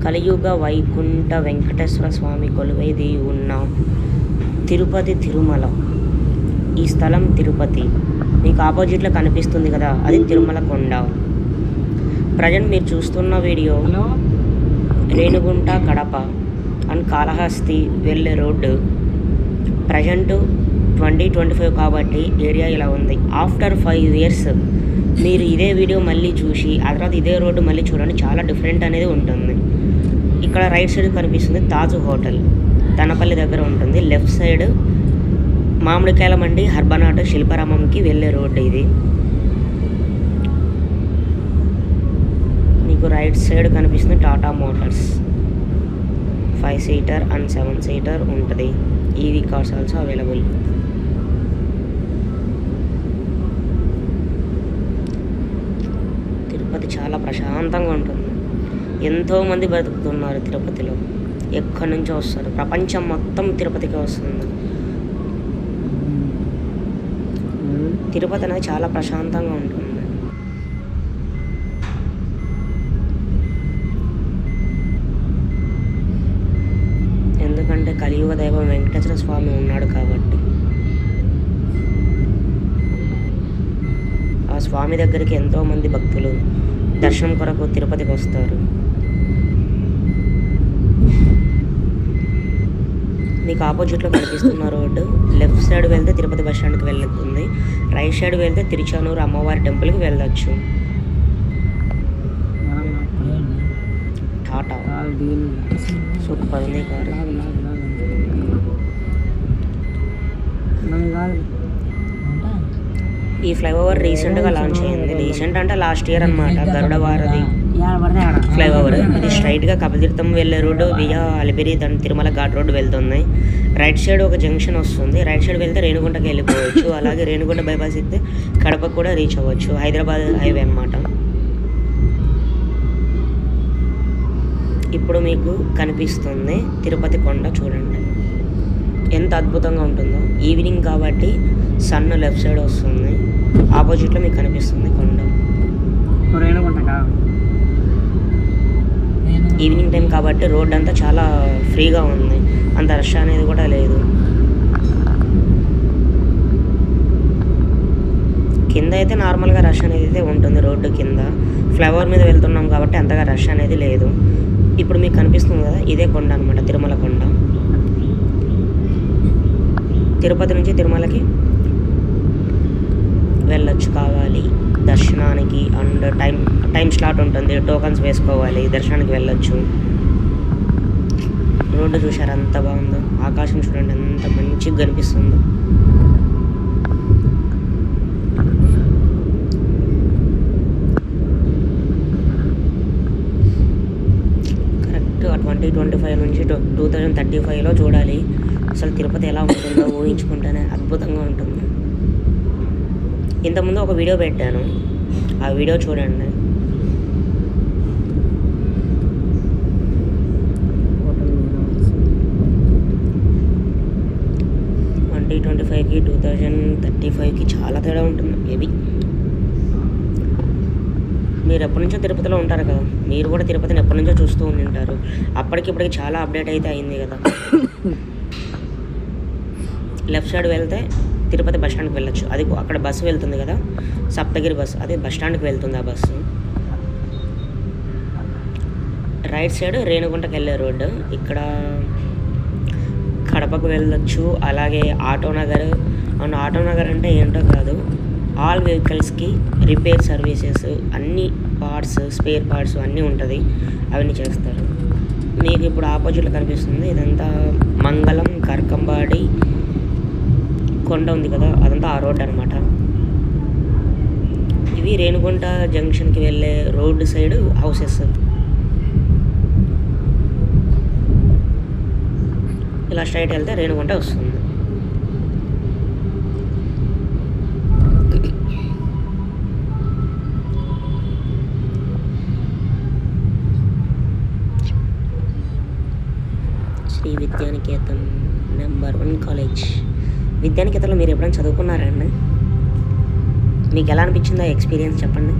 కలియుగ వైకుంఠ వెంకటేశ్వర స్వామి కొలువైది ఉన్న తిరుపతి తిరుమల. ఈ స్థలం తిరుపతి. మీకు ఆపోజిట్లో కనిపిస్తుంది కదా, అది తిరుమల కొండ. ప్రజెంట్ మీరు చూస్తున్న వీడియో రేణిగుంట కడప అండ్ కాళహస్తి వెళ్ళే రోడ్డు. ప్రజెంట్ 2025 కాబట్టి ఏరియా ఇలా ఉంది. ఆఫ్టర్ 5 years మీరు ఇదే వీడియో మళ్ళీ చూసి ఆ తర్వాత ఇదే రోడ్డు మళ్ళీ చూడండి, చాలా డిఫరెంట్ అనేది ఉంటుంది. ఇక్కడ రైట్ సైడ్ కనిపిస్తుంది తాజ్ హోటల్, తనపల్లి దగ్గర ఉంటుంది. లెఫ్ట్ సైడ్ మామిడికాయల మండి హర్బనాట్ శిల్పారామంకి వెళ్ళే రోడ్డు ఇది. మీకు రైట్ సైడ్ కనిపిస్తుంది Tata Motors. 5-seater and 7-seater ఉంటుంది. EV cars also available. Tirupati చాలా ప్రశాంతంగా ఉంటుంది. ఎంతోమంది బతుకుతున్నారు తిరుపతిలో, ఎక్కడి నుంచో వస్తారు. ప్రపంచం మొత్తం తిరుపతికి వస్తుంది. తిరుపతి అనేది చాలా ప్రశాంతంగా ఉంటుంది. ఎందుకంటే కలియుగ దైవం వెంకటేశ్వర స్వామి ఉన్నాడు కాబట్టి. ఆ స్వామి దగ్గరికి ఎంతోమంది భక్తులు దర్శనం కొరకు తిరుపతికి వస్తారు. మీకు ఆపోజిట్లో కనిపిస్తున్న రోడ్డు. లెఫ్ట్ సైడ్ వెళ్తే తిరుపతి బస్ స్టాండ్కి వెళ్తుంది. రైట్ సైడ్ వెళ్తే తిరుచానూరు అమ్మవారి టెంపుల్కి వెళ్ళొచ్చు. టాటా సూపర్ ఉంది కారు. ఈ ఫ్లైఓవర్ రీసెంట్గా లాంచ్ అయింది. రీసెంట్ అంటే లాస్ట్ ఇయర్ అనమాట. గరుడ వారధి ఫ్లైఓవర్. ఇది స్ట్రైట్గా కపిలతీర్థం వెళ్ళే road via Alipiri Tirumala ghat road వెళ్తుంది. రైట్ సైడ్ ఒక జంక్షన్ వస్తుంది. రైట్ సైడ్ వెళ్తే రేణిగుంటకి వెళ్ళిపోవచ్చు. అలాగే రేణిగుంట బైపాస్ ఎక్కితే కడపకు కూడా రీచ్ అవ్వచ్చు. హైదరాబాద్ హైవే అనమాట. ఇప్పుడు మీకు కనిపిస్తుంది తిరుపతి కొండ. చూడండి ఎంత అద్భుతంగా ఉంటుందో. ఈవినింగ్ కాబట్టి సన్ లెఫ్ట్ సైడ్ వస్తుంది. ఆపోజిట్లో మీకు కనిపిస్తుంది కొండ. ఈవినింగ్ టైం కాబట్టి రోడ్ అంతా చాలా ఫ్రీగా ఉంది, అంత రష్ అనేది కూడా లేదు. కింద అయితే నార్మల్గా రష్ అనేది అయితే ఉంటుంది. రోడ్డు కింద ఫ్లైఓవర్ మీద వెళ్తున్నాం కాబట్టి అంతగా రష్ అనేది లేదు. ఇప్పుడు మీకు కనిపిస్తుంది కదా, ఇదే కొండ అనమాట, తిరుమల కొండ. తిరుపతి నుంచి తిరుమలకి వెళ్ళొచ్చు కావాలి దర్శనానికి. అండ్ టైం స్లాట్ ఉంటుంది, టోకన్స్ వేసుకోవాలి, దర్శనానికి వెళ్ళొచ్చు. రోడ్డు చూసారు ఎంత బాగుందో. ఆకాశం చూడండి ఎంత మంచిగా కనిపిస్తుందో. కరెక్ట్ 2025 నుంచి 2035లో చూడాలి అసలు తిరుపతి ఎలా ఉంటుందో. ఊహించుకుంటేనే అద్భుతంగా ఉంటుంది. ఇంతకుముందు ఒక వీడియో పెట్టాను, ఆ వీడియో చూడండి. ట్వంటీ 2025కి 2035కి చాలా తేడా ఉంటుంది మేబీ. మీరు ఎప్పటి నుంచో తిరుపతిలో ఉంటారు కదా, మీరు కూడా తిరుపతిని ఎప్పటి నుంచో చూస్తూ ఉంటారు. అప్పటికిప్పటికి చాలా అప్డేట్ అయితే అయింది కదా. లెఫ్ట్ సైడ్ వెళ్తే తిరుపతి బస్ స్టాండ్కి వెళ్ళొచ్చు. అది అక్కడ బస్సు వెళ్తుంది కదా, సప్తగిరి బస్సు, అది బస్ స్టాండ్కి వెళ్తుంది ఆ బస్సు. రైట్ సైడ్ రేణిగుంటకి వెళ్ళే రోడ్డు. ఇక్కడ కడపకు వెళ్ళొచ్చు. అలాగే ఆటోనగర్. అండ్ ఆటోనగర్ అంటే ఏంటో కాదు, ఆల్ వెహికల్స్కి రిపేర్ సర్వీసెస్, అన్ని పార్ట్స్, స్పేర్ పార్ట్స్ అన్నీ ఉంటుంది, అవన్నీ చేస్తారు. మీకు ఇప్పుడు ఆపోజిట్లో కనిపిస్తుంది ఇదంతా మంగళం కర్కంబాడి కొండ ఉంది కదా, అదంతా ఆ రోడ్ అనమాట. ఇవి రేణిగుంట జంక్షన్కి వెళ్ళే రోడ్ సైడ్ హౌసెస్. ఇలా స్ట్రైట్ వెళ్తే రేణిగుంట వస్తుంది. Shri Vidyanikethan number 1 college. విద్యానికేతన్లో మీరు ఎప్పుడైనా చదువుకున్నారా అండి? మీకు ఎలా అనిపించిందో ఎక్స్పీరియన్స్ చెప్పండి.